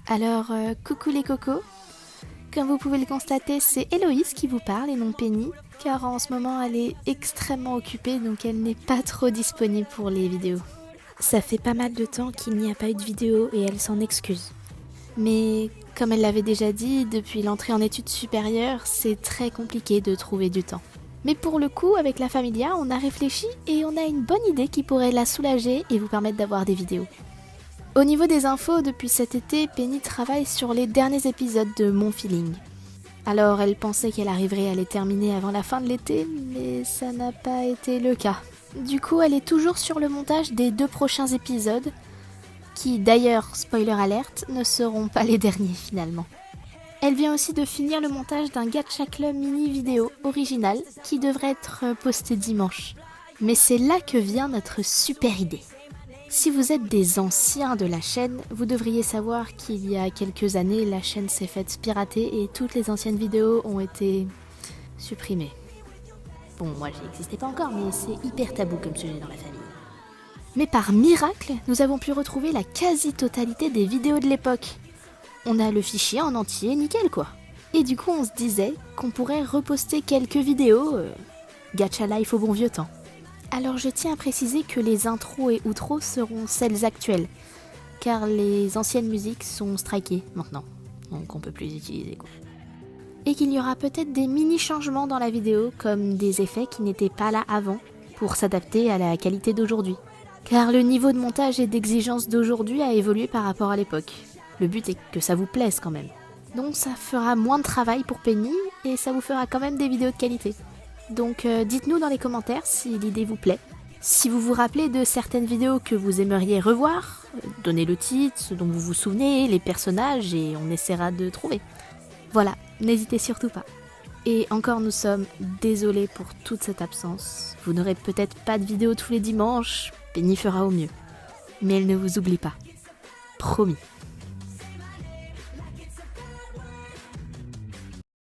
Alors, coucou les cocos. Comme vous pouvez le constater, c'est Héloïse qui vous parle et non Penny, car en ce moment elle est extrêmement occupée, donc elle n'est pas trop disponible pour les vidéos. Ça fait pas mal de temps qu'il n'y a pas eu de vidéo et elle s'en excuse. Mais comme elle l'avait déjà dit, depuis l'entrée en études supérieures, c'est très compliqué de trouver du temps. Mais pour le coup, avec la Familia, on a réfléchi et on a une bonne idée qui pourrait la soulager et vous permettre d'avoir des vidéos. Au niveau des infos, depuis cet été, Penny travaille sur les derniers épisodes de Mon Feeling. Alors elle pensait qu'elle arriverait à les terminer avant la fin de l'été, mais ça n'a pas été le cas. Du coup, elle est toujours sur le montage des 2 prochains épisodes, qui d'ailleurs, spoiler alerte, ne seront pas les derniers finalement. Elle vient aussi de finir le montage d'un Gacha Club mini vidéo original qui devrait être posté dimanche. Mais c'est là que vient notre super idée. Si vous êtes des anciens de la chaîne, vous devriez savoir qu'il y a quelques années, la chaîne s'est faite pirater et toutes les anciennes vidéos ont été supprimées. Bon, moi j'y existais pas encore, mais c'est hyper tabou comme sujet dans la famille. Mais par miracle, nous avons pu retrouver la quasi-totalité des vidéos de l'époque. On a le fichier en entier, nickel quoi. Et du coup on se disait qu'on pourrait reposter quelques vidéos, Gacha Life au bon vieux temps. Alors je tiens à préciser que les intros et outros seront celles actuelles, car les anciennes musiques sont strikées maintenant, donc on peut plus les utiliser quoi. Et qu'il y aura peut-être des mini-changements dans la vidéo, comme des effets qui n'étaient pas là avant, pour s'adapter à la qualité d'aujourd'hui. Car le niveau de montage et d'exigence d'aujourd'hui a évolué par rapport à l'époque. Le but est que ça vous plaise quand même. Donc ça fera moins de travail pour Penny, et ça vous fera quand même des vidéos de qualité. Donc dites-nous dans les commentaires si l'idée vous plaît. Si vous vous rappelez de certaines vidéos que vous aimeriez revoir, donnez le titre, ce dont vous vous souvenez, les personnages et on essaiera de trouver. Voilà, n'hésitez surtout pas. Et encore nous sommes désolés pour toute cette absence. Vous n'aurez peut-être pas de vidéo tous les dimanches, Penny fera au mieux. Mais elle ne vous oublie pas. Promis.